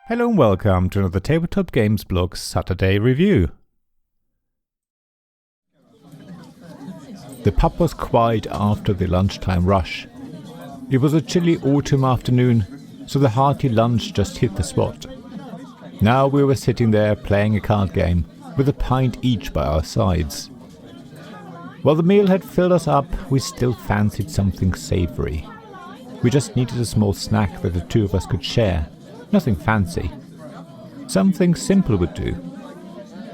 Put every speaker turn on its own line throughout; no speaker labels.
Hello and welcome to another Tabletop Games Blog Saturday review. The pub was quiet after the lunchtime rush. It was a chilly autumn afternoon, so the hearty lunch just hit the spot. Now we were sitting there playing a card game, with a pint each by our sides. While the meal had filled us up, we still fancied something savoury. We just needed a small snack that the two of us could share. Nothing fancy. Something simple would do.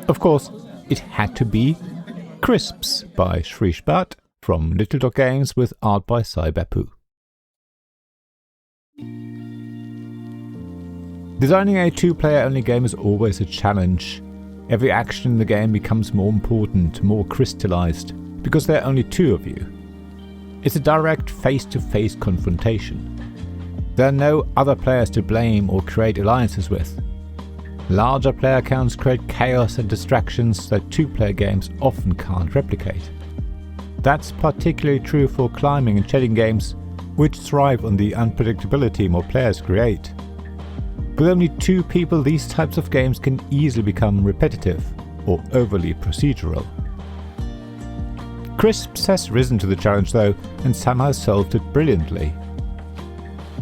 Of course, it had to be Crisps by Shrishbat from Little Dog Games with art by Sai Bappu. Designing a two-player only game is always a challenge. Every action in the game becomes more important, more crystallized, because there are only two of you. It's a direct face-to-face confrontation. There are no other players to blame or create alliances with. Larger player counts create chaos and distractions that two-player games often can't replicate. That's particularly true for climbing and shedding games, which thrive on the unpredictability more players create. With only two people, these types of games can easily become repetitive or overly procedural. Crisps has risen to the challenge though, and somehow solved it brilliantly.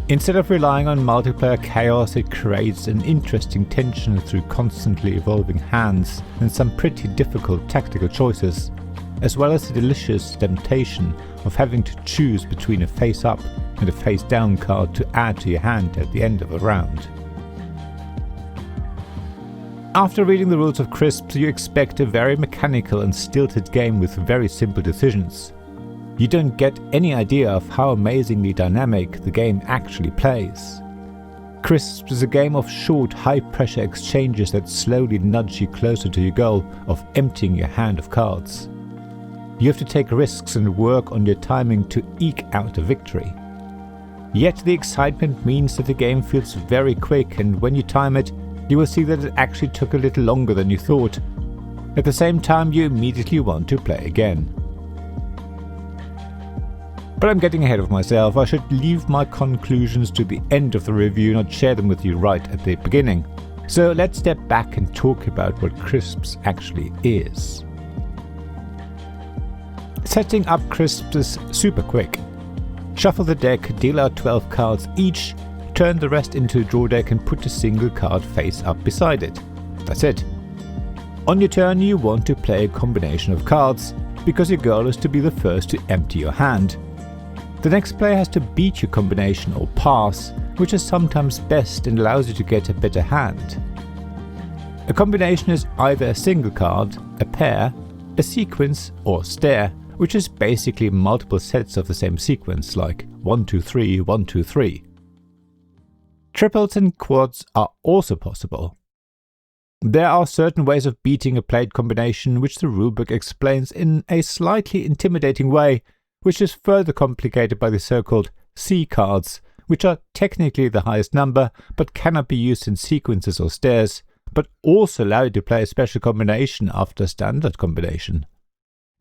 Instead of relying on multiplayer chaos, it creates an interesting tension through constantly evolving hands and some pretty difficult tactical choices, as well as the delicious temptation of having to choose between a face-up and a face-down card to add to your hand at the end of a round. After reading the rules of Crisps, you expect a very mechanical and stilted game with very simple decisions. You don't get any idea of how amazingly dynamic the game actually plays. Crisps is a game of short, high-pressure exchanges that slowly nudge you closer to your goal of emptying your hand of cards. You have to take risks and work on your timing to eke out a victory. Yet the excitement means that the game feels very quick, and when you time it, you will see that it actually took a little longer than you thought. At the same time, you immediately want to play again. But I'm getting ahead of myself. I should leave my conclusions to the end of the review, not share them with you right at the beginning. So let's step back and talk about what Crisps actually is. Setting up Crisps is super quick. Shuffle the deck, deal out 12 cards each, turn the rest into a draw deck and put a single card face up beside it. That's it. On your turn you want to play a combination of cards, because your goal is to be the first to empty your hand. The next player has to beat your combination or pass, which is sometimes best and allows you to get a better hand. A combination is either a single card, a pair, a sequence or stair, which is basically multiple sets of the same sequence, like 1, 2, 3, 1, 2, 3. Triples and quads are also possible. There are certain ways of beating a played combination which the rulebook explains in a slightly intimidating way, which is further complicated by the so-called C cards, which are technically the highest number but cannot be used in sequences or stairs, but also allow you to play a special combination after a standard combination.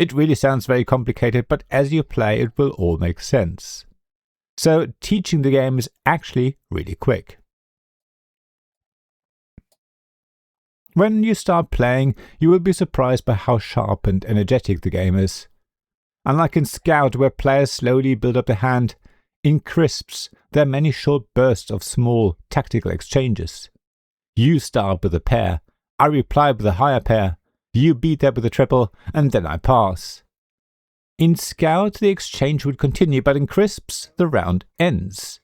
It really sounds very complicated, but as you play it will all make sense. So teaching the game is actually really quick. When you start playing, you will be surprised by how sharp and energetic the game is. Unlike in Scout, where players slowly build up a hand, in Crisps there are many short bursts of small tactical exchanges. You start with a pair, I reply with a higher pair, you beat that with a triple, and then I pass. In Scout the exchange would continue, but in Crisps the round ends.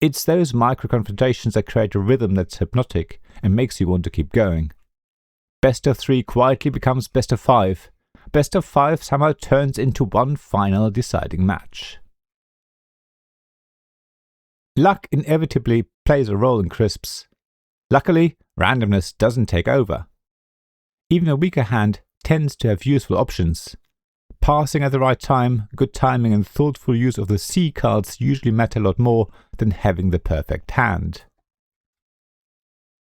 It's those micro-confrontations that create a rhythm that's hypnotic and makes you want to keep going. Best of 3 quietly becomes best of 5. Best of 5 somehow turns into one final deciding match. Luck inevitably plays a role in Crisps. Luckily, randomness doesn't take over. Even a weaker hand tends to have useful options. Passing at the right time, good timing and thoughtful use of the C cards usually matter a lot more than having the perfect hand.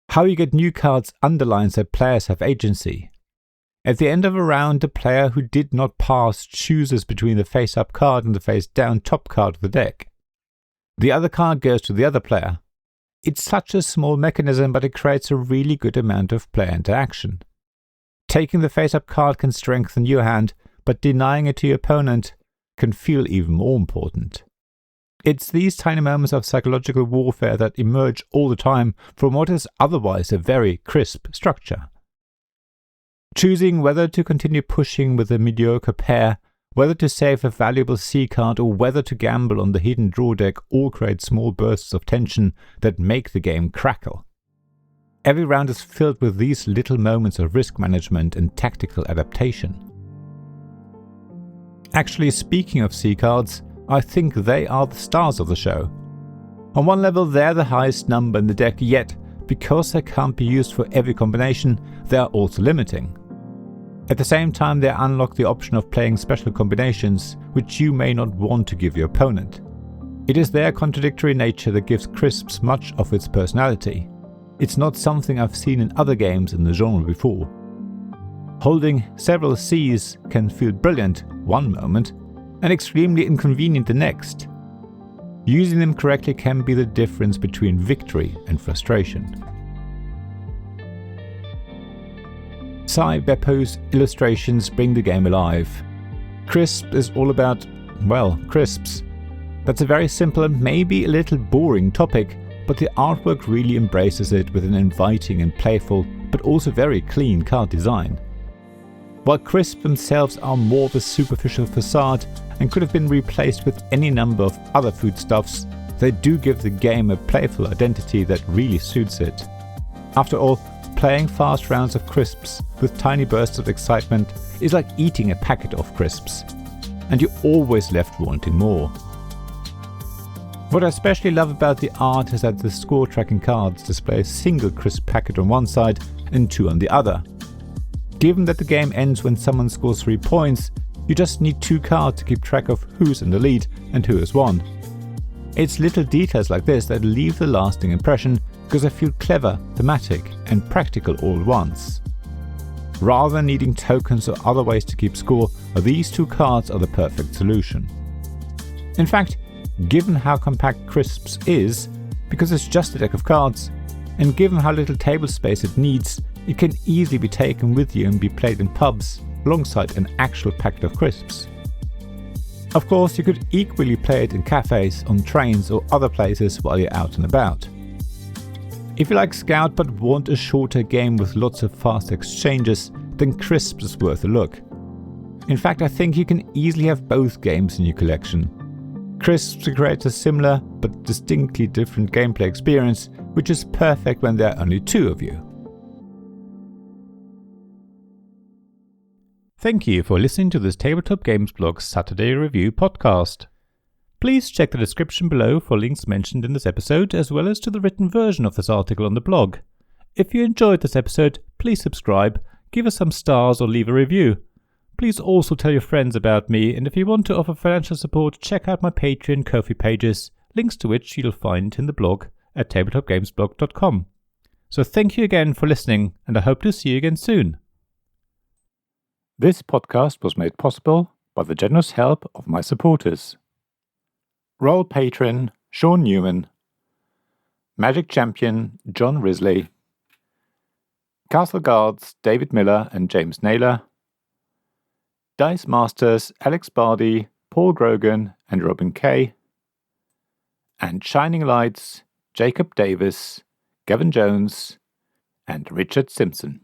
How you get new cards underlines that players have agency. At the end of a round, the player who did not pass chooses between the face-up card and the face-down top card of the deck. The other card goes to the other player. It's such a small mechanism, but it creates a really good amount of player interaction. Taking the face-up card can strengthen your hand, but denying it to your opponent can feel even more important. It's these tiny moments of psychological warfare that emerge all the time from what is otherwise a very crisp structure. Choosing whether to continue pushing with a mediocre pair, whether to save a valuable C card, or whether to gamble on the hidden draw deck all create small bursts of tension that make the game crackle. Every round is filled with these little moments of risk management and tactical adaptation. Actually, speaking of C cards, I think they are the stars of the show. On one level, they're the highest number in the deck, yet because they can't be used for every combination, they are also limiting. At the same time, they unlock the option of playing special combinations, which you may not want to give your opponent. It is their contradictory nature that gives Crisps much of its personality. It's not something I've seen in other games in the genre before. Holding several Cs can feel brilliant one moment, and extremely inconvenient the next. Using them correctly can be the difference between victory and frustration. Sai Beppo's illustrations bring the game alive. Crisp is all about, well, crisps. That's a very simple and maybe a little boring topic, but the artwork really embraces it with an inviting and playful, but also very clean card design. While crisps themselves are more of a superficial facade and could have been replaced with any number of other foodstuffs, they do give the game a playful identity that really suits it. After all, playing fast rounds of crisps with tiny bursts of excitement is like eating a packet of crisps, and you're always left wanting more. What I especially love about the art is that the score tracking cards display a single crisp packet on one side and 2 on the other. Given that the game ends when someone scores 3 points, you just need 2 cards to keep track of who's in the lead and who has won. It's little details like this that leave the lasting impression because they feel clever, thematic and practical all at once. Rather than needing tokens or other ways to keep score, these 2 cards are the perfect solution. In fact, given how compact Crisps is, because it's just a deck of cards, and given how little table space it needs, it can easily be taken with you and be played in pubs alongside an actual packet of crisps. Of course, you could equally play it in cafes, on trains or other places while you're out and about. If you like Scout but want a shorter game with lots of fast exchanges, then Crisps is worth a look. In fact, I think you can easily have both games in your collection. Crisps creates a similar but distinctly different gameplay experience, which is perfect when there are only 2 of you. Thank you for listening to this Tabletop Games Blog Saturday Review podcast. Please check the description below for links mentioned in this episode, as well as to the written version of this article on the blog. If you enjoyed this episode, please subscribe, give us some stars or leave a review. Please also tell your friends about me, and if you want to offer financial support, check out my Patreon and Ko-fi pages, links to which you'll find in the blog at tabletopgamesblog.com. So thank you again for listening, and I hope to see you again soon. This podcast was made possible by the generous help of my supporters. Royal Patron Sean Newman, Magic Champion John Risley, Castle Guards David Miller and James Naylor, Dice Masters Alex Bardi, Paul Grogan and Robin Kay, and Shining Lights Jacob Davis, Gavin Jones and Richard Simpson.